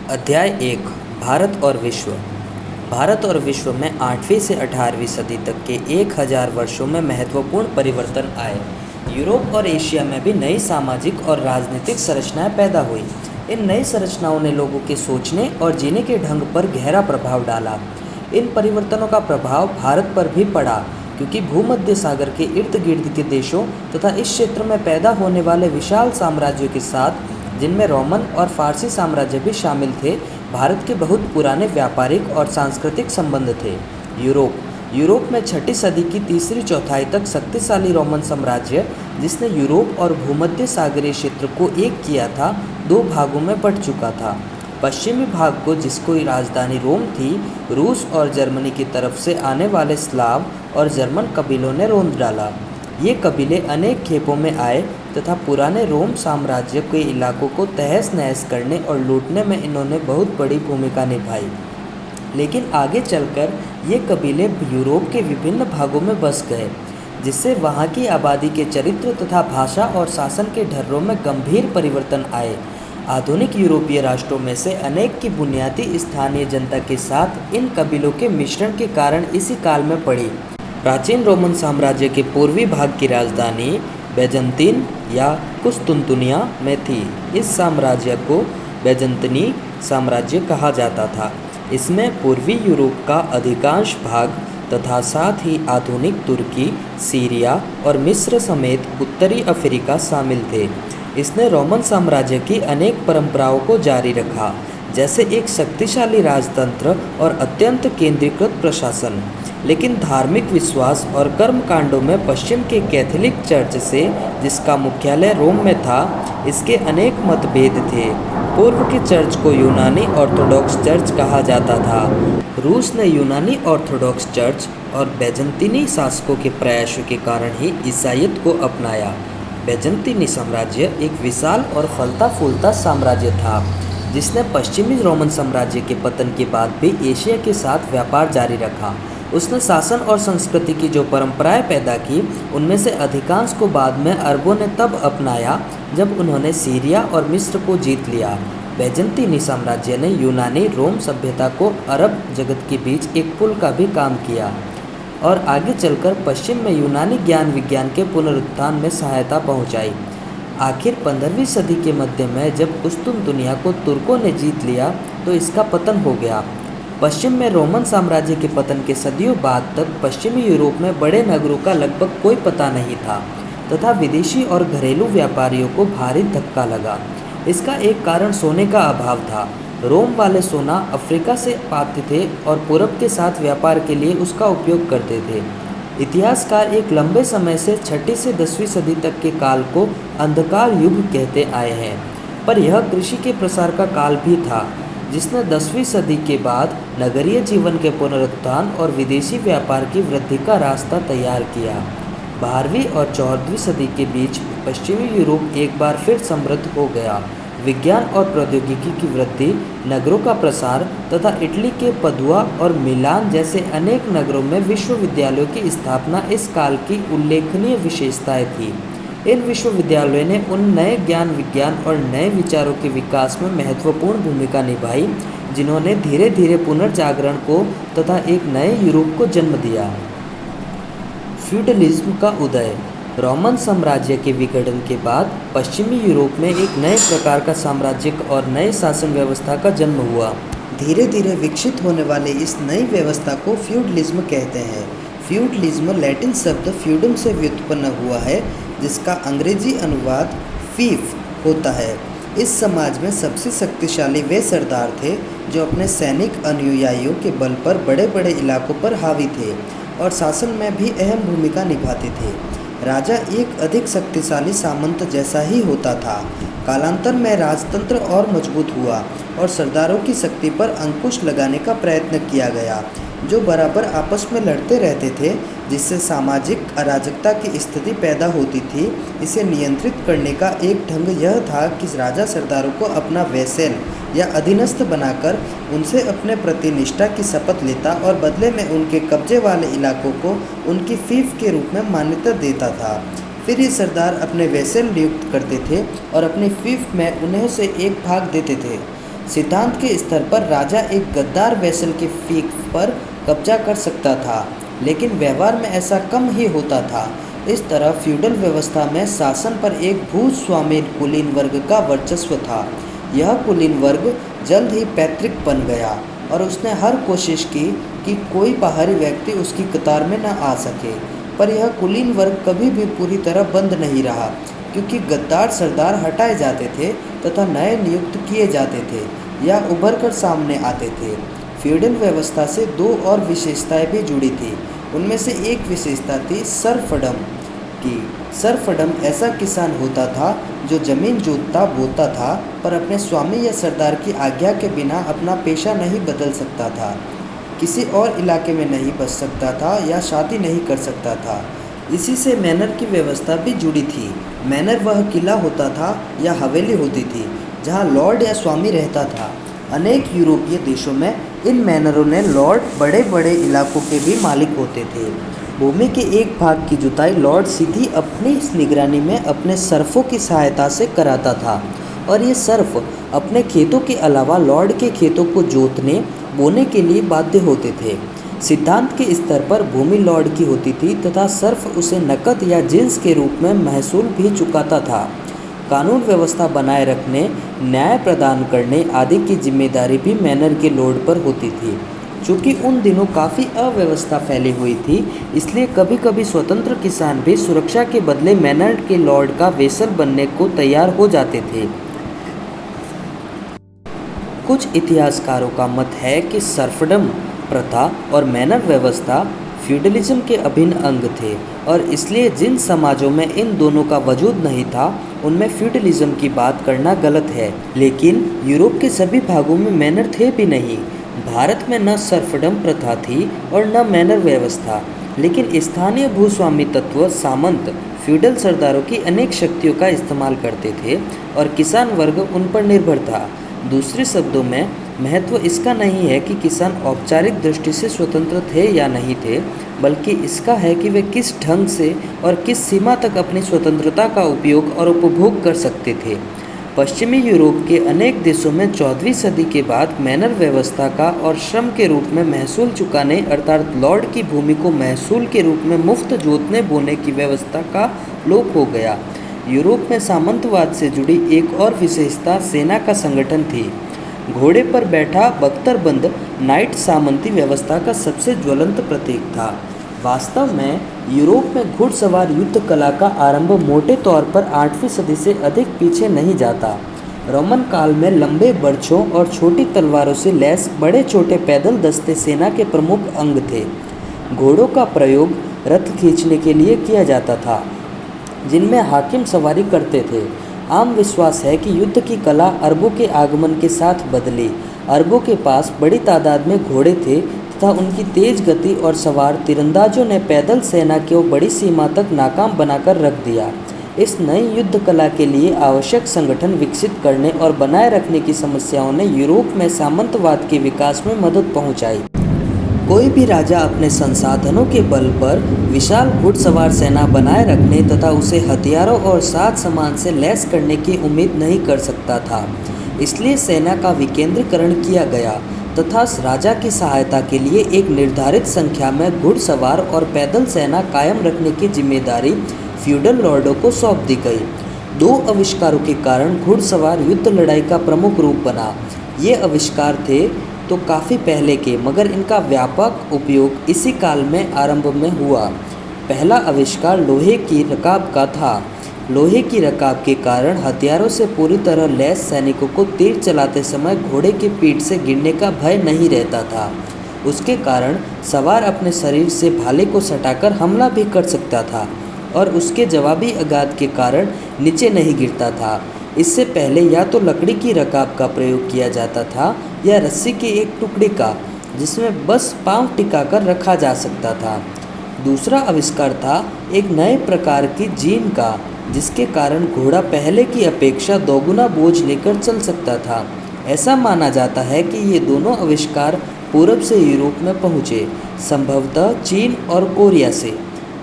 अध्याय 1। भारत और विश्व। भारत और विश्व में 8वीं से 18वीं सदी तक के 1000 वर्षों में महत्वपूर्ण परिवर्तन आए। यूरोप और एशिया में भी नई सामाजिक और राजनीतिक संरचनाएं पैदा हुई। इन नई संरचनाओं ने लोगों के सोचने और जीने के ढंग पर गहरा प्रभाव डाला। इन परिवर्तनों का प्रभाव भारत पर भी पड़ा, क्योंकि भूमध्य सागर के इर्द गिर्द के देशों तथा इस क्षेत्र में पैदा होने वाले विशाल साम्राज्यों के साथ, जिनमें रोमन और फारसी साम्राज्य भी शामिल थे, भारत के बहुत पुराने व्यापारिक और सांस्कृतिक संबंध थे। यूरोप में 6ठी सदी की तीसरी चौथाई तक शक्तिशाली रोमन साम्राज्य, जिसने यूरोप और भूमध्य सागरीय क्षेत्र को एक किया था, 2 भागों में बंट चुका था। पश्चिमी भाग को, जिसको राजधानी रोम थी, रूस और जर्मनी की तरफ से आने वाले स्लाव और जर्मन कबीलों ने रौंद डाला। ये कबीले अनेक खेपों में आए तथा पुराने रोम साम्राज्य के इलाकों को तहस नहस करने और लूटने में इन्होंने बहुत बड़ी भूमिका निभाई। लेकिन आगे चलकर ये कबीले यूरोप के विभिन्न भागों में बस गए, जिससे वहाँ की आबादी के चरित्र तथा भाषा और शासन के ढर्रों में गंभीर परिवर्तन आए। आधुनिक यूरोपीय राष्ट्रों में से अनेक की बुनियादी स्थानीय जनता के साथ इन कबीलों के मिश्रण के कारण इसी काल में पड़ी। प्राचीन रोमन साम्राज्य के पूर्वी भाग की राजधानी बैजंतीन या कुस्तुनतुनिया में थी। इस साम्राज्य को बैजंतीनी साम्राज्य कहा जाता था। इसमें पूर्वी यूरोप का अधिकांश भाग तथा साथ ही आधुनिक तुर्की, सीरिया और मिस्र समेत उत्तरी अफ्रीका शामिल थे। इसने रोमन साम्राज्य की अनेक परंपराओं को जारी रखा, जैसे एक शक्तिशाली राजतंत्र और अत्यंत केंद्रीकृत प्रशासन। लेकिन धार्मिक विश्वास और कर्मकांडों में पश्चिम के कैथोलिक चर्च से, जिसका मुख्यालय रोम में था, इसके अनेक मतभेद थे। पूर्व के चर्च को यूनानी ऑर्थोडॉक्स चर्च कहा जाता था। रूस ने यूनानी ऑर्थोडॉक्स चर्च और बैजंतीनी शासकों के प्रयासों के कारण ही ईसाईयत को अपनाया। बैजंतीनी साम्राज्य एक विशाल और फलता फूलता साम्राज्य था, जिसने पश्चिमी रोमन साम्राज्य के पतन के बाद भी एशिया के साथ व्यापार जारी रखा। उसने शासन और संस्कृति की जो परंपराएं पैदा की, उनमें से अधिकांश को बाद में अरबों ने तब अपनाया जब उन्होंने सीरिया और मिस्र को जीत लिया। बैजंतीनी साम्राज्य ने यूनानी रोम सभ्यता को अरब जगत के बीच एक पुल का भी काम किया और आगे चलकर पश्चिम में यूनानी ज्ञान विज्ञान के पुनरुत्थान में सहायता पहुंचाई। आखिर 15वीं सदी के मध्य में जब कुस्तुनतुनिया को तुर्कों ने जीत लिया, तो इसका पतन हो गया। पश्चिम में रोमन साम्राज्य के पतन के सदियों बाद तक पश्चिमी यूरोप में बड़े नगरों का लगभग कोई पता नहीं था तथा विदेशी और घरेलू व्यापारियों को भारी धक्का लगा। इसका एक कारण सोने का अभाव था। रोम वाले सोना अफ्रीका से पाते थे और पूरब के साथ व्यापार के लिए उसका उपयोग करते थे। इतिहासकार एक लंबे समय से 6ठी से 10वीं सदी तक के काल को अंधकार युग कहते आए हैं, पर यह कृषि के प्रसार का काल भी था, जिसने 10वीं सदी के बाद नगरीय जीवन के पुनरुत्थान और विदेशी व्यापार की वृद्धि का रास्ता तैयार किया। 12वीं और 14वीं सदी के बीच पश्चिमी यूरोप एक बार फिर समृद्ध हो गया। विज्ञान और प्रौद्योगिकी की वृद्धि, नगरों का प्रसार तथा इटली के पदुआ और मिलान जैसे अनेक नगरों में विश्वविद्यालयों की स्थापना इस काल की उल्लेखनीय विशेषताएं थी। इन विश्वविद्यालयों ने उन नए ज्ञान विज्ञान और नए विचारों के विकास में महत्वपूर्ण भूमिका निभाई, जिन्होंने धीरे धीरे पुनर्जागरण को तथा एक नए यूरोप को जन्म दिया। फ्यूडलिज्म का उदय। रोमन साम्राज्य के विघटन के बाद पश्चिमी यूरोप में एक नए प्रकार का साम्राज्यिक और नए शासन व्यवस्था का जन्म हुआ। धीरे धीरे विकसित होने वाले इस नई व्यवस्था को फ्यूडलिज्म कहते हैं। फ्यूडलिज्म लैटिन शब्द फ्यूडम से व्युत्पन्न हुआ है, जिसका अंग्रेजी अनुवाद फीफ होता है। इस समाज में सबसे शक्तिशाली वे सरदार थे जो अपने सैनिक अनुयायियों के बल पर बड़े बड़े इलाकों पर हावी थे और शासन में भी अहम भूमिका निभाते थे। राजा एक अधिक शक्तिशाली सामंत जैसा ही होता था। कालांतर में राजतंत्र और मजबूत हुआ और सरदारों की शक्ति पर अंकुश लगाने का प्रयत्न किया गया, जो बराबर आपस में लड़ते रहते थे, जिससे सामाजिक अराजकता की स्थिति पैदा होती थी। इसे नियंत्रित करने का एक ढंग यह था कि राजा सरदारों को अपना वैसेल या अधीनस्थ बनाकर उनसे अपने प्रति निष्ठा की शपथ लेता और बदले में उनके कब्जे वाले इलाकों को उनकी फीफ के रूप में मान्यता देता था। फिर ये सरदार अपने वैसेल नियुक्त करते थे और अपनी फीफ में उन्हें से एक भाग देते थे। सिद्धांत के स्तर पर राजा एक गद्दार वैसल के फीक पर कब्जा कर सकता था, लेकिन व्यवहार में ऐसा कम ही होता था। इस तरह फ्यूडल व्यवस्था में शासन पर एक भूस्वामी कुलीन वर्ग का वर्चस्व था। यह कुलीन वर्ग जल्द ही पैतृक बन गया और उसने हर कोशिश की कि कोई बाहरी व्यक्ति उसकी कतार में न आ सके। पर यह कुलीन वर्ग कभी भी पूरी तरह बंद नहीं रहा, क्योंकि गद्दार सरदार हटाए जाते थे तथा नए नियुक्त किए जाते थे या उभर कर सामने आते थे। फ्यूडल व्यवस्था से दो और विशेषताएं भी जुड़ी थी। उनमें से एक विशेषता थी सर्फडम की। सर्फडम ऐसा किसान होता था जो जमीन जोतता बोता था, पर अपने स्वामी या सरदार की आज्ञा के बिना अपना पेशा नहीं बदल सकता था, किसी और इलाके में नहीं बस सकता था या शादी नहीं कर सकता था। इसी से मैनर की व्यवस्था भी जुड़ी थी। मैनर वह किला होता था या हवेली होती थी जहाँ लॉर्ड या स्वामी रहता था। अनेक यूरोपीय देशों में इन मैनरों ने लॉर्ड बड़े बड़े इलाकों के भी मालिक होते थे। भूमि के एक भाग की जुताई लॉर्ड सीधी अपनी निगरानी में अपने सर्फों की सहायता से कराता था, और ये सर्फ अपने खेतों के अलावा लॉर्ड के खेतों को जोतने बोने के लिए बाध्य होते थे। सिद्धांत के स्तर पर भूमि लॉर्ड की होती थी तथा सर्फ उसे नकद या जिन्स के रूप में महसूल भी चुकाता था। कानून व्यवस्था बनाए रखने, न्याय प्रदान करने आदि की जिम्मेदारी भी मैनर के लॉर्ड पर होती थी। चूँकि उन दिनों काफ़ी अव्यवस्था फैली हुई थी, इसलिए कभी कभी स्वतंत्र किसान भी सुरक्षा के बदले मैनर के लॉर्ड का वेसल बनने को तैयार हो जाते थे। कुछ इतिहासकारों का मत है कि सर्फडम प्रथा और मैनर व्यवस्था फ्यूडलिज्म के अभिन्न अंग थे, और इसलिए जिन समाजों में इन दोनों का वजूद नहीं था उनमें फ्यूडलिज्म की बात करना गलत है। लेकिन यूरोप के सभी भागों में मैनर थे भी नहीं। भारत में न सर्फडम प्रथा थी और न मैनर व्यवस्था, लेकिन स्थानीय भूस्वामी तत्व सामंत फ्यूडल सरदारों की अनेक शक्तियों का इस्तेमाल करते थे और किसान वर्ग उन पर निर्भर था। दूसरे शब्दों में, महत्व इसका नहीं है कि किसान औपचारिक दृष्टि से स्वतंत्र थे या नहीं थे, बल्कि इसका है कि वे किस ढंग से और किस सीमा तक अपनी स्वतंत्रता का उपयोग और उपभोग कर सकते थे। पश्चिमी यूरोप के अनेक देशों में 14वीं सदी के बाद मैनर व्यवस्था का और श्रम के रूप में महसूल चुकाने अर्थात लॉर्ड की भूमि को महसूल के रूप में मुफ्त जोतने बोने की व्यवस्था का लोप हो गया। यूरोप में सामंतवाद से जुड़ी एक और विशेषता सेना का संगठन थी। घोड़े पर बैठा बख्तरबंद नाइट सामंती व्यवस्था का सबसे ज्वलंत प्रतीक था। वास्तव में यूरोप में घुड़सवार युद्ध कला का आरंभ मोटे तौर पर 8वीं सदी से अधिक पीछे नहीं जाता। रोमन काल में लंबे बर्छों और छोटी तलवारों से लैस बड़े छोटे पैदल दस्ते सेना के प्रमुख अंग थे। घोड़ों का प्रयोग रथ खींचने के लिए किया जाता था, जिनमें हाकिम सवारी करते थे। आम विश्वास है कि युद्ध की कला अरबों के आगमन के साथ बदली। अरबों के पास बड़ी तादाद में घोड़े थे तथा उनकी तेज गति और सवार तीरंदाजों ने पैदल सेना को बड़ी सीमा तक नाकाम बनाकर रख दिया। इस नई युद्ध कला के लिए आवश्यक संगठन विकसित करने और बनाए रखने की समस्याओं ने यूरोप में सामंतवाद के विकास में मदद पहुंचाई। कोई भी राजा अपने संसाधनों के बल पर विशाल घुड़सवार सेना बनाए रखने तथा उसे हथियारों और साज सामान से लैस करने की उम्मीद नहीं कर सकता था। इसलिए सेना का विकेंद्रीकरण किया गया तथा राजा की सहायता के लिए एक निर्धारित संख्या में घुड़सवार और पैदल सेना कायम रखने की जिम्मेदारी फ्यूडल लॉर्डों को सौंप दी गई। दो आविष्कारों के कारण घुड़सवार युद्ध लड़ाई का प्रमुख रूप बना। ये आविष्कार थे तो काफ़ी पहले के, मगर इनका व्यापक उपयोग इसी काल में आरंभ में हुआ। पहला आविष्कार लोहे की रकाब का था। लोहे की रकाब के कारण हथियारों से पूरी तरह लैस सैनिकों को तीर चलाते समय घोड़े की पीठ से गिरने का भय नहीं रहता था। उसके कारण सवार अपने शरीर से भाले को सटाकर हमला भी कर सकता था और उसके जवाबी आघात के कारण नीचे नहीं गिरता था। इससे पहले या तो लकड़ी की रकाब का प्रयोग किया जाता था या रस्सी के एक टुकड़े का, जिसमें बस पांव टिकाकर रखा जा सकता था। दूसरा आविष्कार था एक नए प्रकार की जीन का, जिसके कारण घोड़ा पहले की अपेक्षा दोगुना बोझ लेकर चल सकता था। ऐसा माना जाता है कि ये दोनों आविष्कार पूर्व से यूरोप में पहुँचे, संभवतः चीन और कोरिया से।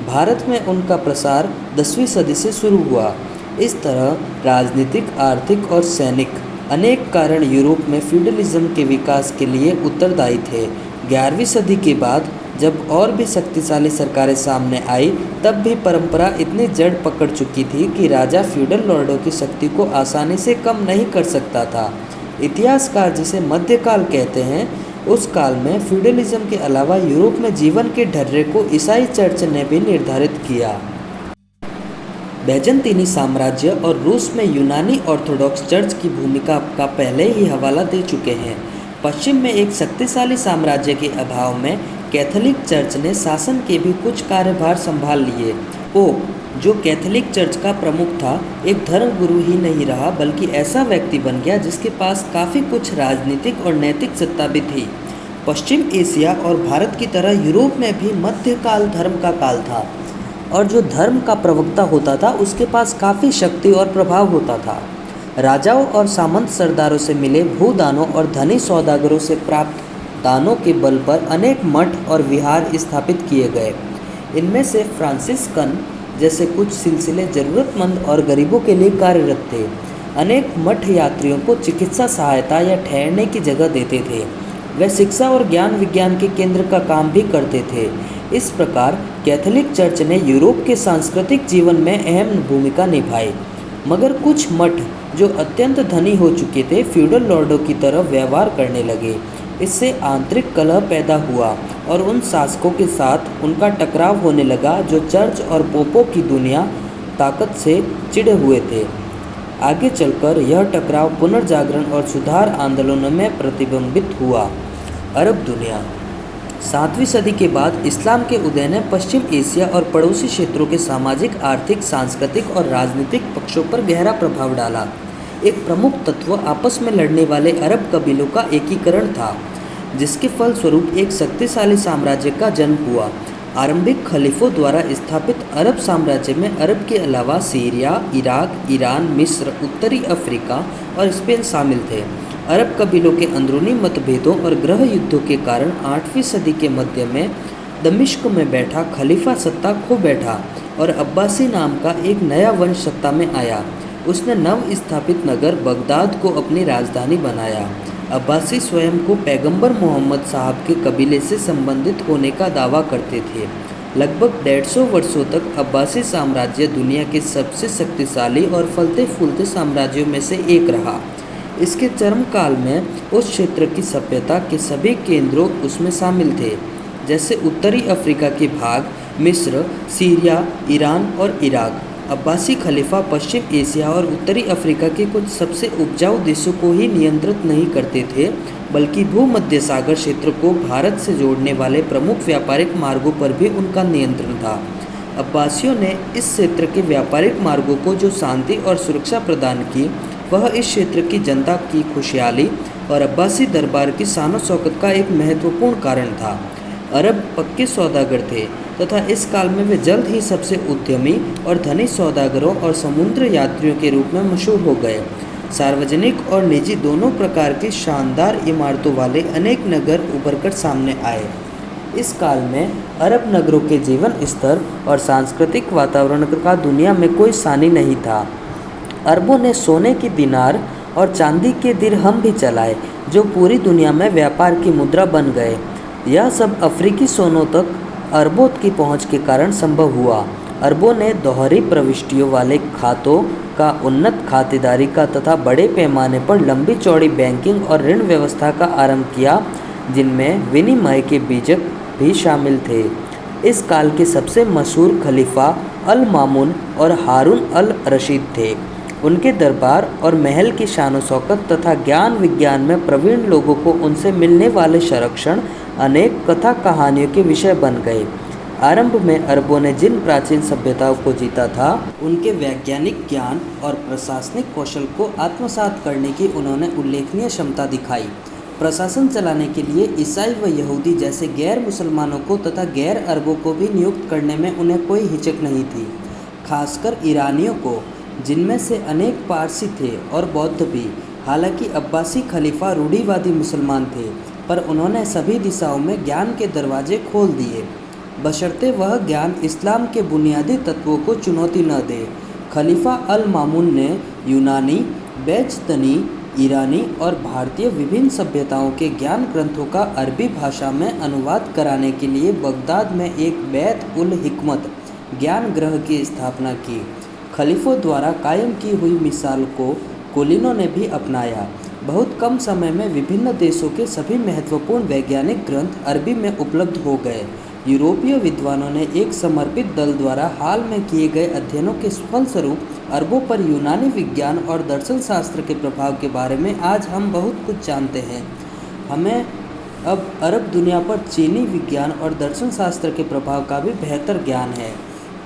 भारत में उनका प्रसार 10वीं सदी से शुरू हुआ। इस तरह राजनीतिक, आर्थिक और सैनिक अनेक कारण यूरोप में फ्यूडलिज्म के विकास के लिए उत्तरदायी थे। 11वीं सदी के बाद जब और भी शक्तिशाली सरकारें सामने आई, तब भी परंपरा इतनी जड़ पकड़ चुकी थी कि राजा फ्यूडल लॉर्डों की शक्ति को आसानी से कम नहीं कर सकता था। इतिहासकार जिसे मध्यकाल कहते हैं, उस काल में फ्यूडलिज्म के अलावा यूरोप में जीवन के ढर्रे को ईसाई चर्च ने भी निर्धारित किया। बैजेंतीनी साम्राज्य और रूस में यूनानी ऑर्थोडॉक्स चर्च की भूमिका का पहले ही हवाला दे चुके हैं। पश्चिम में एक शक्तिशाली साम्राज्य के अभाव में कैथोलिक चर्च ने शासन के भी कुछ कार्यभार संभाल लिए। पोप, जो कैथोलिक चर्च का प्रमुख था, एक धर्मगुरु ही नहीं रहा बल्कि ऐसा व्यक्ति बन गया जिसके पास काफ़ी कुछ राजनीतिक और नैतिक सत्ता भी थी। पश्चिम एशिया और भारत की तरह यूरोप में भी मध्यकाल धर्म का काल था, और जो धर्म का प्रवक्ता होता था उसके पास काफ़ी शक्ति और प्रभाव होता था। राजाओं और सामंत सरदारों से मिले भूदानों और धनी सौदागरों से प्राप्त दानों के बल पर अनेक मठ और विहार स्थापित किए गए। इनमें से फ्रांसिस्कन जैसे कुछ सिलसिले ज़रूरतमंद और गरीबों के लिए कार्यरत थे। अनेक मठ यात्रियों को चिकित्सा सहायता या ठहरने की जगह देते थे। वे शिक्षा और ज्ञान विज्ञान के केंद्र का काम भी करते थे। इस प्रकार कैथोलिक चर्च ने यूरोप के सांस्कृतिक जीवन में अहम भूमिका निभाई। मगर कुछ मठ जो अत्यंत धनी हो चुके थे, फ्यूडल लॉर्डों की तरह व्यवहार करने लगे। इससे आंतरिक कलह पैदा हुआ और उन शासकों के साथ उनका टकराव होने लगा जो चर्च और पोपों की दुनिया ताकत से चिढ़े हुए थे। आगे चलकर यह टकराव पुनर्जागरण और सुधार आंदोलनों में प्रतिबिंबित हुआ। अरब दुनिया। 7वीं सदी के बाद इस्लाम के उदय ने पश्चिम एशिया और पड़ोसी क्षेत्रों के सामाजिक, आर्थिक, सांस्कृतिक और राजनीतिक पक्षों पर गहरा प्रभाव डाला। एक प्रमुख तत्व आपस में लड़ने वाले अरब कबीलों का एकीकरण था, जिसके फलस्वरूप एक शक्तिशाली साम्राज्य का जन्म हुआ। आरंभिक खलीफों द्वारा स्थापित अरब साम्राज्य में अरब के अलावा सीरिया, इराक, ईरान, मिस्र, उत्तरी अफ्रीका और स्पेन शामिल थे। अरब कबीलों के अंदरूनी मतभेदों और गृह युद्धों के कारण 8वीं सदी के मध्य में दमिश्क में बैठा खलीफा सत्ता खो बैठा और अब्बासी नाम का एक नया वंश सत्ता में आया। उसने नव स्थापित नगर बगदाद को अपनी राजधानी बनाया। अब्बासी स्वयं को पैगंबर मोहम्मद साहब के कबीले से संबंधित होने का दावा करते थे। लगभग 150 वर्षों तक अब्बासी साम्राज्य दुनिया के सबसे शक्तिशाली और फलते फूलते साम्राज्यों में से एक रहा। इसके चरम काल में उस क्षेत्र की सभ्यता के सभी केंद्रों उसमें शामिल थे, जैसे उत्तरी अफ्रीका के भाग, मिस्र, सीरिया, ईरान और इराक। अब्बासी खलीफा पश्चिम एशिया और उत्तरी अफ्रीका के कुछ सबसे उपजाऊ देशों को ही नियंत्रित नहीं करते थे, बल्कि भूमध्य सागर क्षेत्र को भारत से जोड़ने वाले प्रमुख व्यापारिक मार्गों पर भी उनका नियंत्रण था। अब्बासियों ने इस क्षेत्र के व्यापारिक मार्गों को जो शांति और सुरक्षा प्रदान की, वह इस क्षेत्र की जनता की खुशहाली और अब्बासी दरबार की शान शौकत का एक महत्वपूर्ण कारण था। अरब पक्के सौदागर थे तथा इस काल में वे जल्द ही सबसे उद्यमी और धनी सौदागरों और समुद्र यात्रियों के रूप में मशहूर हो गए। सार्वजनिक और निजी दोनों प्रकार की शानदार इमारतों वाले अनेक नगर उभरकर सामने आए। इस काल में अरब नगरों के जीवन स्तर और सांस्कृतिक वातावरण का दुनिया में कोई सानी नहीं था। अरबों ने सोने की दिनार और चांदी के दिरहम भी चलाए, जो पूरी दुनिया में व्यापार की मुद्रा बन गए। यह सब अफ्रीकी सोनों तक अरबों की पहुंच के कारण संभव हुआ। अरबों ने दोहरी प्रविष्टियों वाले खातों का उन्नत खातेदारी का तथा बड़े पैमाने पर लंबी चौड़ी बैंकिंग और ऋण व्यवस्था का आरंभ किया, जिनमें विनिमय के बीजक भी शामिल थे। इस काल के सबसे मशहूर खलीफा अल मामून और हारून अल रशीद थे। उनके दरबार और महल की शान शौकत तथा ज्ञान विज्ञान में प्रवीण लोगों को उनसे मिलने वाले संरक्षण अनेक कथा कहानियों के विषय बन गए। आरंभ में अरबों ने जिन प्राचीन सभ्यताओं को जीता था, उनके वैज्ञानिक ज्ञान और प्रशासनिक कौशल को आत्मसात करने की उन्होंने उल्लेखनीय क्षमता दिखाई। प्रशासन चलाने के लिए ईसाई व यहूदी जैसे गैर मुसलमानों को तथा गैर अरबों को भी नियुक्त करने में उन्हें कोई हिचक नहीं थी। खासकर ईरानियों को, जिनमें से अनेक पारसी थे और बौद्ध भी। हालांकि अब्बासी खलीफा रूढ़िवादी मुसलमान थे, पर उन्होंने सभी दिशाओं में ज्ञान के दरवाजे खोल दिए, बशर्ते वह ज्ञान इस्लाम के बुनियादी तत्वों को चुनौती न दे। खलीफा अल मामून ने यूनानी, बैजतनी, ईरानी और भारतीय विभिन्न सभ्यताओं के ज्ञान ग्रंथों का अरबी भाषा में अनुवाद कराने के लिए बगदाद में एक बैत उल हिकमत ज्ञान ग्रह की स्थापना की। खलीफों द्वारा कायम की हुई मिसाल को कुलीनों ने भी अपनाया। बहुत कम समय में विभिन्न देशों के सभी महत्वपूर्ण वैज्ञानिक ग्रंथ अरबी में उपलब्ध हो गए। यूरोपीय विद्वानों ने एक समर्पित दल द्वारा हाल में किए गए अध्ययनों के फलस्वरूप अरबों पर यूनानी विज्ञान और दर्शन शास्त्र के प्रभाव के बारे में आज हम बहुत कुछ जानते हैं। हमें अब अरब दुनिया पर चीनी विज्ञान और दर्शन शास्त्र के प्रभाव का भी बेहतर ज्ञान है।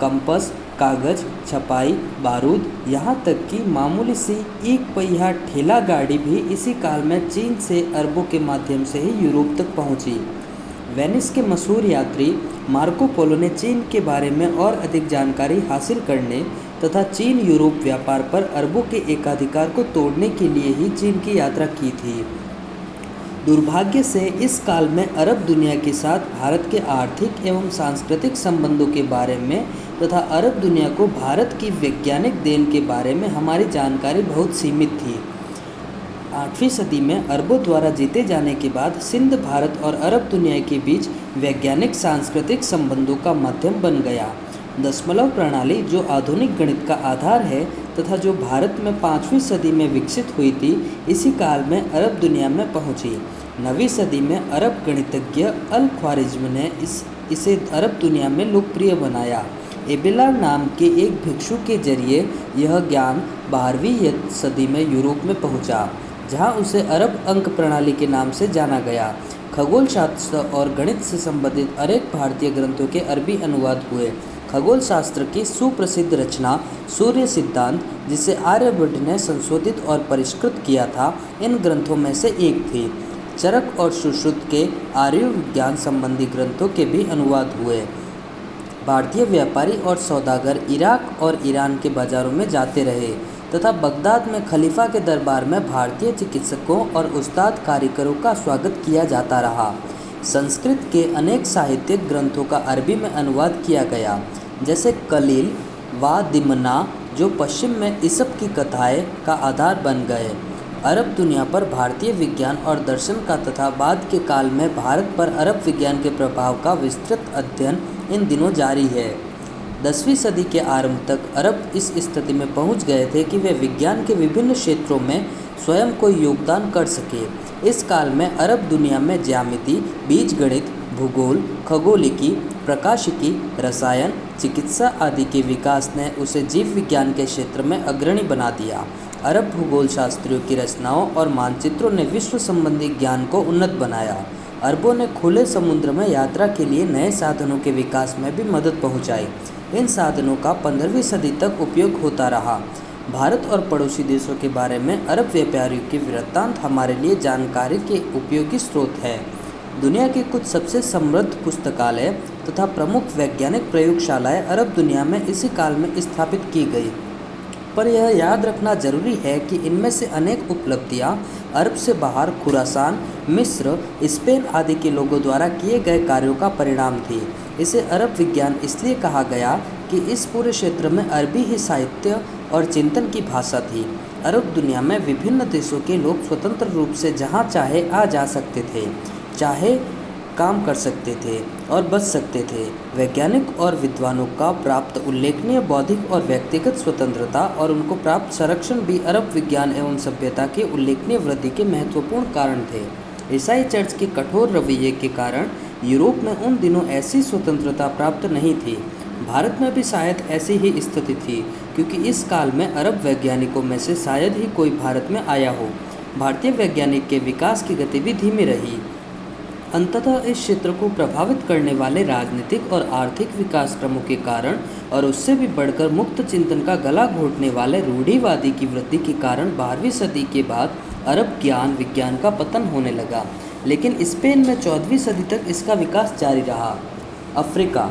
कंपस, कागज, छपाई, बारूद, यहाँ तक कि मामूली सी एक पहिया ठेला गाड़ी भी इसी काल में चीन से अरबों के माध्यम से ही यूरोप तक पहुँची। वेनिस के मशहूर यात्री मार्को पोलो ने चीन के बारे में और अधिक जानकारी हासिल करने तथा चीन यूरोप व्यापार पर अरबों के एकाधिकार को तोड़ने के लिए ही चीन की यात्रा की थी। दुर्भाग्य से इस काल में अरब दुनिया के साथ भारत के आर्थिक एवं सांस्कृतिक संबंधों के बारे में तथा अरब दुनिया को भारत की वैज्ञानिक देन के बारे में हमारी जानकारी बहुत सीमित थी। 8वीं सदी में अरबों द्वारा जीते जाने के बाद सिंध भारत और अरब दुनिया के बीच वैज्ञानिक सांस्कृतिक संबंधों का माध्यम बन गया। दशमलव प्रणाली जो आधुनिक गणित का आधार है तथा जो भारत में 5वीं सदी में विकसित हुई थी, इसी काल में अरब दुनिया में पहुंची। 9वीं सदी में अरब गणितज्ञ अल ख्वारिज्म ने इसे अरब दुनिया में लोकप्रिय बनाया। एबेलार्ड नाम के एक भिक्षु के जरिए यह ज्ञान 12वीं सदी में यूरोप में पहुंचा, जहां उसे अरब अंक प्रणाली के नाम से जाना गया। खगोल शास्त्र और गणित से संबंधित अनेक भारतीय ग्रंथों के अरबी अनुवाद हुए। खगोल शास्त्र की सुप्रसिद्ध रचना सूर्य सिद्धांत, जिसे आर्यभट्ट ने संशोधित और परिष्कृत किया था, इन ग्रंथों में से एक थी। चरक और सुश्रुत के आयुर्विज्ञान संबंधी ग्रंथों के भी अनुवाद हुए। भारतीय व्यापारी और सौदागर इराक और ईरान के बाजारों में जाते रहे तथा बगदाद में खलीफा के दरबार में भारतीय चिकित्सकों और उस्ताद कारीगरों का स्वागत किया जाता रहा। संस्कृत के अनेक साहित्यिक ग्रंथों का अरबी में अनुवाद किया गया, जैसे कलील व दिमना, जो पश्चिम में ईसप की कथाएं का आधार बन गए। अरब दुनिया पर भारतीय विज्ञान और दर्शन का तथा बाद के काल में भारत पर अरब विज्ञान के प्रभाव का विस्तृत अध्ययन इन दिनों जारी है। 10वीं सदी के आरंभ तक अरब इस स्थिति में पहुंच गए थे कि वे विज्ञान के विभिन्न क्षेत्रों में स्वयं को योगदान कर सके। इस काल में अरब दुनिया में ज्यामिति, बीजगणित, भूगोल, खगोलिकी, प्रकाशिकी, रसायन, चिकित्सा आदि के विकास ने उसे जीव विज्ञान के क्षेत्र में अग्रणी बना दिया। अरब भूगोल शास्त्रियों की रचनाओं और मानचित्रों ने विश्व संबंधी ज्ञान को उन्नत बनाया। अरबों ने खुले समुद्र में यात्रा के लिए नए साधनों के विकास में भी मदद पहुंचाई। इन साधनों का 15वीं सदी तक उपयोग होता रहा। भारत और पड़ोसी देशों के बारे में अरब व्यापारियों के वृत्तांत हमारे लिए जानकारी के उपयोगी स्रोत है। दुनिया के कुछ सबसे समृद्ध पुस्तकालय तथा प्रमुख वैज्ञानिक प्रयोगशालाएं अरब दुनिया में इसी काल में स्थापित की गई, पर यह याद रखना जरूरी है कि इनमें से अनेक उपलब्धियां अरब से बाहर खुरासान, मिस्र, स्पेन आदि के लोगों द्वारा किए गए कार्यों का परिणाम थी। इसे अरब विज्ञान इसलिए कहा गया कि इस पूरे क्षेत्र में अरबी ही साहित्य और चिंतन की भाषा थी। अरब दुनिया में विभिन्न देशों के लोग स्वतंत्र रूप से जहाँ चाहे आ जा सकते थे, चाहे काम कर सकते थे और बच सकते थे। वैज्ञानिक और विद्वानों का प्राप्त उल्लेखनीय बौद्धिक और व्यक्तिगत स्वतंत्रता और उनको प्राप्त संरक्षण भी अरब विज्ञान एवं सभ्यता की उल्लेखनीय वृद्धि के महत्वपूर्ण कारण थे। ईसाई चर्च के कठोर रवैये के कारण यूरोप में उन दिनों ऐसी स्वतंत्रता प्राप्त नहीं थी। भारत में भी शायद ऐसी ही स्थिति थी, क्योंकि इस काल में अरब वैज्ञानिकों में से शायद ही कोई भारत में आया हो। भारतीय वैज्ञानिक के विकास की गति भी धीमी रही। अंततः इस क्षेत्र को प्रभावित करने वाले राजनीतिक और आर्थिक विकास क्रमों के कारण और उससे भी बढ़कर मुक्त चिंतन का गला घोटने वाले रूढ़िवादी की वृद्धि के कारण 12वीं सदी के बाद अरब ज्ञान विज्ञान का पतन होने लगा, लेकिन स्पेन में 14वीं सदी तक इसका विकास जारी रहा। अफ्रीका।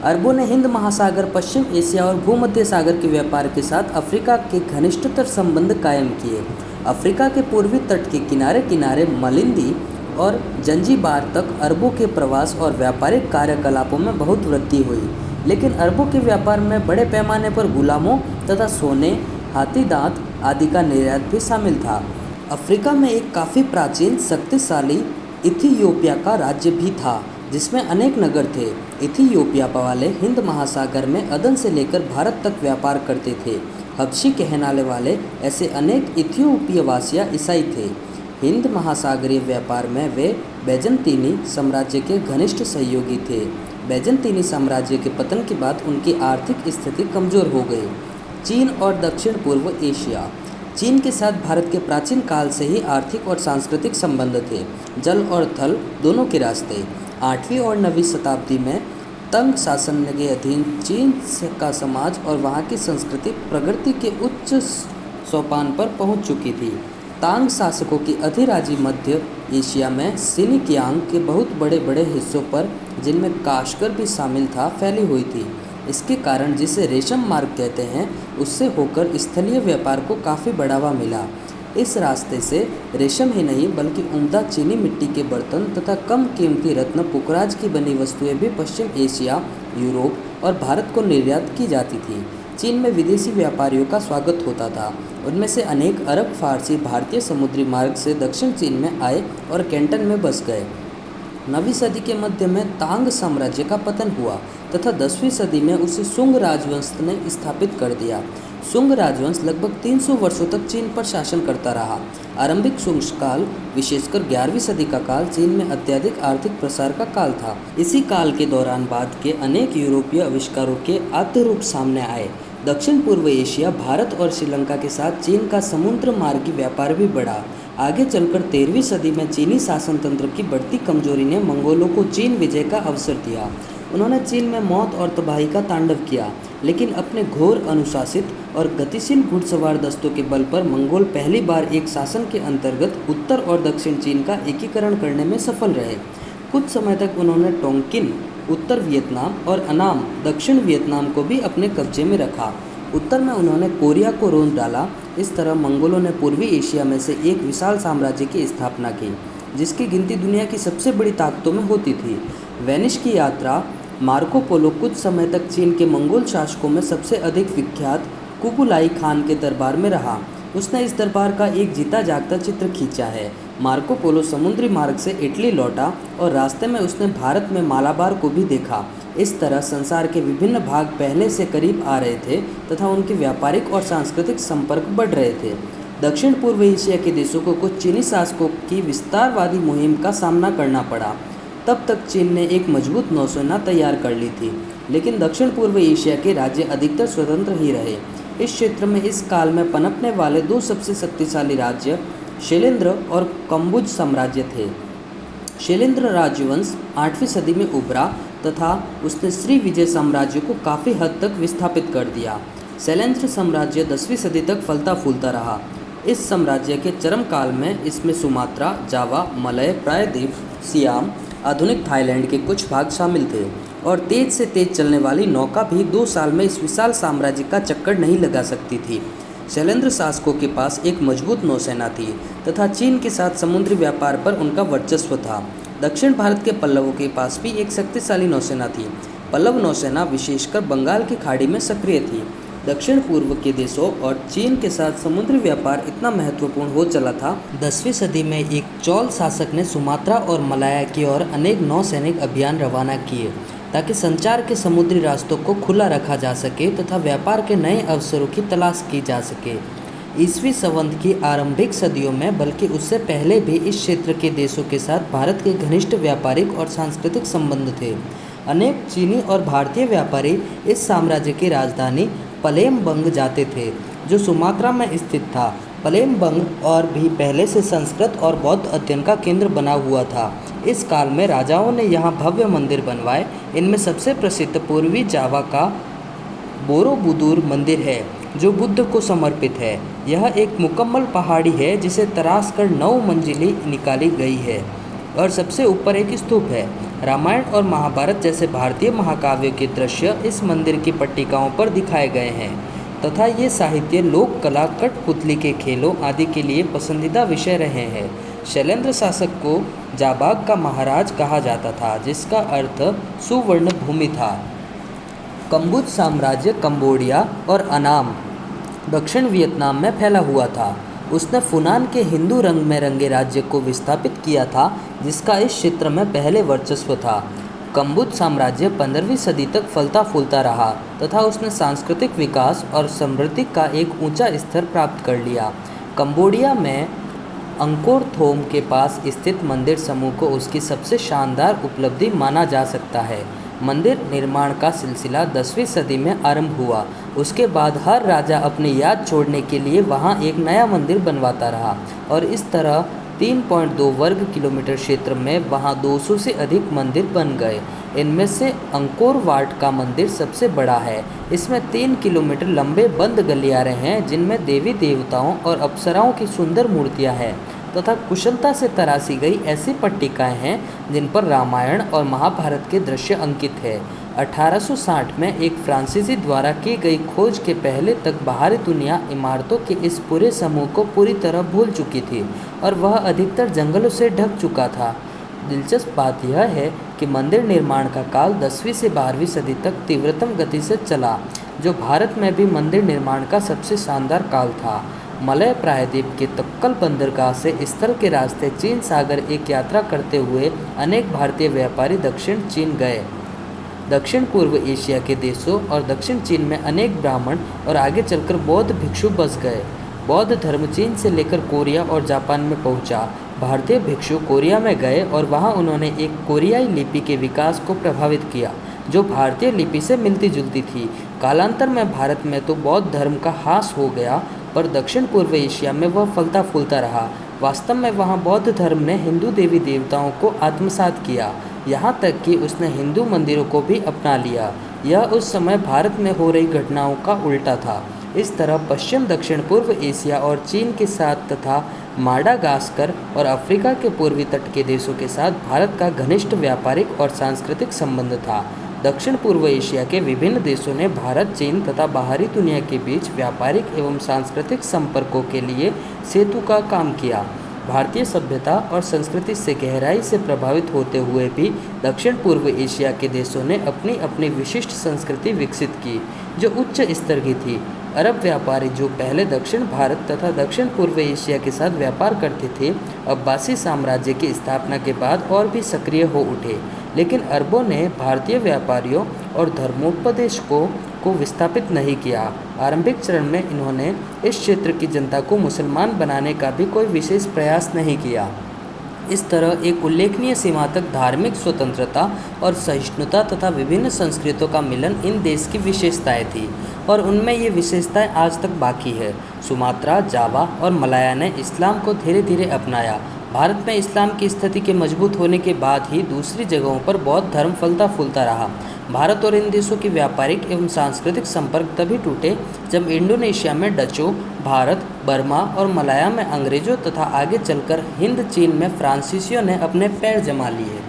अरबों ने हिंद महासागर, पश्चिम एशिया और भूमध्य सागर के व्यापार के साथ अफ्रीका के घनिष्ठतर संबंध कायम किए। अफ्रीका के पूर्वी तट के किनारे किनारे मलिंदी और जंजीबार तक अरबों के प्रवास और व्यापारिक कार्यकलापों में बहुत वृद्धि हुई, लेकिन अरबों के व्यापार में बड़े पैमाने पर गुलामों तथा सोने, हाथी दांत आदि का निर्यात भी शामिल था। अफ्रीका में एक काफ़ी प्राचीन शक्तिशाली इथियोपिया का राज्य भी था, जिसमें अनेक नगर थे। इथियोपिया वाले हिंद महासागर में अदन से लेकर भारत तक व्यापार करते थे। हबशी कहलाने वाले ऐसे अनेक इथियोपियावासी ईसाई थे। हिंद महासागरीय व्यापार में वे बैजंतीनी साम्राज्य के घनिष्ठ सहयोगी थे। बैजंतीनी साम्राज्य के पतन के बाद उनकी आर्थिक स्थिति कमज़ोर हो गई। चीन और दक्षिण पूर्व एशिया। चीन के साथ भारत के प्राचीन काल से ही आर्थिक और सांस्कृतिक संबंध थे, जल और थल दोनों के रास्ते। 8वीं और 9वीं शताब्दी में तंग शासन के अधीन चीन का समाज और वहाँ की संस्कृति प्रगति के उच्च सोपान पर पहुँच चुकी थी। तांग शासकों की अधिराज्य मध्य एशिया में सिनकियांग के बहुत बड़े बड़े हिस्सों पर, जिनमें काश्गर भी शामिल था, फैली हुई थी। इसके कारण जिसे रेशम मार्ग कहते हैं, उससे होकर स्थलीय व्यापार को काफ़ी बढ़ावा मिला। इस रास्ते से रेशम ही नहीं बल्कि उम्दा चीनी मिट्टी के बर्तन तथा कम कीमती रत्न पुखराज की बनी वस्तुएं भी पश्चिम एशिया, यूरोप और भारत को निर्यात की जाती थी। चीन में विदेशी व्यापारियों का स्वागत होता था। उनमें से अनेक अरब फारसी भारतीय समुद्री मार्ग से दक्षिण चीन में आए और कैंटन में बस गए। 9वीं सदी के मध्य में तांग साम्राज्य का पतन हुआ तथा 10वीं सदी में उसे सुंग राजवंश ने स्थापित कर दिया। सुंग राजवंश लगभग 300 वर्षों तक चीन पर शासन करता रहा। आरंभिक सुंग काल, विशेषकर 11वीं सदी का काल, चीन में अत्यधिक आर्थिक प्रसार का काल था। इसी काल के दौरान बाद के अनेक यूरोपीय आविष्कारों के आद्य रूप सामने आए। दक्षिण पूर्व एशिया, भारत और श्रीलंका के साथ चीन का समुद्र मार्गी व्यापार भी बढ़ा। आगे चलकर 13वीं सदी में चीनी शासन तंत्र की बढ़ती कमजोरी ने मंगोलों को चीन विजय का अवसर दिया। उन्होंने चीन में मौत और तबाही का तांडव किया, लेकिन अपने घोर अनुशासित और गतिशील घुड़सवार दस्तों के बल पर मंगोल पहली बार एक शासन के अंतर्गत उत्तर और दक्षिण चीन का एकीकरण करने में सफल रहे। कुछ समय तक उन्होंने टोंकिन उत्तर वियतनाम और अनाम दक्षिण वियतनाम को भी अपने कब्जे में रखा। उत्तर में उन्होंने कोरिया को रोंद डाला। इस तरह मंगोलों ने पूर्वी एशिया में से एक विशाल साम्राज्य की स्थापना की, जिसकी गिनती दुनिया की सबसे बड़ी ताकतों में होती थी। वेनिस की यात्रा मार्को पोलो कुछ समय तक चीन के मंगोल शासकों में सबसे अधिक विख्यात कुबुलाई खान के दरबार में रहा। उसने इस दरबार का एक जीता जागता चित्र खींचा है। मार्को पोलो समुद्री मार्ग से इटली लौटा और रास्ते में उसने भारत में मालाबार को भी देखा। इस तरह संसार के विभिन्न भाग पहले से करीब आ रहे थे तथा उनके व्यापारिक और सांस्कृतिक संपर्क बढ़ रहे थे। दक्षिण पूर्व एशिया के देशों को कुछ चीनी शासकों की विस्तारवादी मुहिम का सामना करना पड़ा। तब तक चीन ने एक मजबूत नौसेना तैयार कर ली थी, लेकिन दक्षिण पूर्व एशिया के राज्य अधिकतर स्वतंत्र ही रहे। इस क्षेत्र में इस काल में पनपने वाले दो सबसे शक्तिशाली राज्य शैलेंद्र और कंबुज साम्राज्य थे। शैलेंद्र राजवंश 8वीं सदी में उभरा तथा उसने श्री विजय साम्राज्य को काफ़ी हद तक विस्थापित कर दिया। शैलेंद्र साम्राज्य 10वीं सदी तक फलता फूलता रहा। इस साम्राज्य के चरम काल में इसमें सुमात्रा, जावा, मलय प्रायद्वीप, सियाम, आधुनिक थाईलैंड के कुछ भाग शामिल थे और तेज से तेज चलने वाली नौका भी 2 साल में इस विशाल साम्राज्य का चक्कर नहीं लगा सकती थी। शैलेंद्र शासकों के पास एक मजबूत नौसेना थी तथा चीन के साथ समुद्री व्यापार पर उनका वर्चस्व था। दक्षिण भारत के पल्लवों के पास भी एक शक्तिशाली नौसेना थी। पल्लव नौसेना विशेषकर बंगाल की खाड़ी में सक्रिय थी। दक्षिण पूर्व के देशों और चीन के साथ समुद्री व्यापार इतना महत्वपूर्ण हो चला था। 10वीं सदी में एक चोल शासक ने सुमात्रा और मलाया की ओर अनेक नौसैनिक अभियान रवाना किए ताकि संचार के समुद्री रास्तों को खुला रखा जा सके तथा व्यापार के नए अवसरों की तलाश की जा सके। ईसवी संवत की आरंभिक सदियों में, बल्कि उससे पहले भी इस क्षेत्र के देशों के साथ भारत के घनिष्ठ व्यापारिक और सांस्कृतिक संबंध थे। अनेक चीनी और भारतीय व्यापारी इस साम्राज्य की राजधानी पलेमबंग जाते थे, जो सुमात्रा में स्थित था। पलेमबंग और भी पहले से संस्कृत और बौद्ध अध्ययन का केंद्र बना हुआ था। इस काल में राजाओं ने यहाँ भव्य मंदिर बनवाए। इनमें सबसे प्रसिद्ध पूर्वी जावा का बोरोबुदुर मंदिर है, जो बुद्ध को समर्पित है। यह एक मुकम्मल पहाड़ी है जिसे तराश कर 9 मंजिली निकाली गई है और सबसे ऊपर एक स्तूप है। रामायण और महाभारत जैसे भारतीय महाकाव्यों के दृश्य इस मंदिर की पट्टिकाओं पर दिखाए गए हैं तथा ये साहित्य, लोक कला, कठपुतली के खेलों आदि के लिए पसंदीदा विषय रहे हैं। शैलेंद्र शासक को जाबाग का महाराज कहा जाता था, जिसका अर्थ सुवर्ण भूमि था। कंबुज साम्राज्य कंबोडिया और अनाम दक्षिण वियतनाम में फैला हुआ था। उसने फुनान के हिंदू रंग में रंगे राज्य को विस्थापित किया था, जिसका इस क्षेत्र में पहले वर्चस्व था। कम्बुज साम्राज्य 15वीं सदी तक फलता फूलता रहा तथा उसने सांस्कृतिक विकास और समृद्धि का एक ऊंचा स्तर प्राप्त कर लिया। कंबोडिया में अंकोर थोम के पास स्थित मंदिर समूह को उसकी सबसे शानदार उपलब्धि माना जा सकता है। मंदिर निर्माण का सिलसिला 10वीं सदी में आरंभ हुआ। उसके बाद हर राजा अपनी याद छोड़ने के लिए वहां एक नया मंदिर बनवाता रहा और इस तरह 3.2 वर्ग किलोमीटर क्षेत्र में वहां 200 से अधिक मंदिर बन गए। इनमें से अंकोर वाट का मंदिर सबसे बड़ा है। इसमें 3 किलोमीटर लंबे बंद गलियारे हैं, जिनमें देवी देवताओं और अप्सराओं की सुंदर मूर्तियां हैं तथा कुशलता से तराशी गई ऐसी पट्टिकाएं हैं जिन पर रामायण और महाभारत के दृश्य अंकित है। 1860 में एक फ्रांसीसी द्वारा की गई खोज के पहले तक बाहरी दुनिया इमारतों के इस पूरे समूह को पूरी तरह भूल चुकी थी और वह अधिकतर जंगलों से ढक चुका था। दिलचस्प बात यह है कि मंदिर निर्माण का काल 10वीं से 12वीं सदी तक तीव्रतम गति से चला, जो भारत में भी मंदिर निर्माण का सबसे शानदार काल था। मलय प्रायद्वीप के तक्कल बंदरगाह से स्थल के रास्ते चीन सागर एक यात्रा करते हुए अनेक भारतीय व्यापारी दक्षिण चीन गए। दक्षिण पूर्व एशिया के देशों और दक्षिण चीन में अनेक ब्राह्मण और आगे चलकर बौद्ध भिक्षु बस गए। बौद्ध धर्म चीन से लेकर कोरिया और जापान में पहुंचा। भारतीय भिक्षु कोरिया में गए और वहां उन्होंने एक कोरियाई लिपि के विकास को प्रभावित किया, जो भारतीय लिपि से मिलती जुलती थी। कालांतर में भारत में तो बौद्ध धर्म का ह्रास हो गया, पर दक्षिण पूर्व एशिया में वह फलता फूलता रहा। वास्तव में वहाँ बौद्ध धर्म ने हिंदू देवी देवताओं को आत्मसात किया, यहाँ तक कि उसने हिंदू मंदिरों को भी अपना लिया। यह उस समय भारत में हो रही घटनाओं का उल्टा था। इस तरह पश्चिम दक्षिण पूर्व एशिया और चीन के साथ तथा माडागास्कर और अफ्रीका के पूर्वी तट के देशों के साथ भारत का घनिष्ठ व्यापारिक और सांस्कृतिक संबंध था। दक्षिण पूर्व एशिया के विभिन्न देशों ने भारत, चीन तथा बाहरी दुनिया के बीच व्यापारिक एवं सांस्कृतिक संपर्कों के लिए सेतु का काम किया। भारतीय सभ्यता और संस्कृति से गहराई से प्रभावित होते हुए भी दक्षिण पूर्व एशिया के देशों ने अपनी अपनी विशिष्ट संस्कृति विकसित की, जो उच्च स्तर की थी। अरब व्यापारी, जो पहले दक्षिण भारत तथा दक्षिण पूर्व एशिया के साथ व्यापार करते थे, अब्बासी साम्राज्य की स्थापना के बाद और भी सक्रिय हो उठे। लेकिन अरबों ने भारतीय व्यापारियों और धर्मोपदेशकों को विस्थापित नहीं किया। आरंभिक चरण में इन्होंने इस क्षेत्र की जनता को मुसलमान बनाने का भी कोई विशेष प्रयास नहीं किया। इस तरह एक उल्लेखनीय सीमा तक धार्मिक स्वतंत्रता और सहिष्णुता तथा विभिन्न संस्कृतियों का मिलन इन देश की विशेषताएं थी और उनमें ये विशेषताएं आज तक बाकी है। सुमात्रा, जावा और मलाया ने इस्लाम को धीरे धीरे अपनाया। भारत में इस्लाम की स्थिति के मजबूत होने के बाद ही दूसरी जगहों पर बौद्ध धर्म फलता फूलता रहा। भारत और इन देशों के व्यापारिक एवं सांस्कृतिक संपर्क तभी टूटे जब इंडोनेशिया में डचों, भारत, बर्मा और मलाया में अंग्रेजों तथा आगे चलकर हिंद चीन में फ्रांसीसियों ने अपने पैर जमा लिए।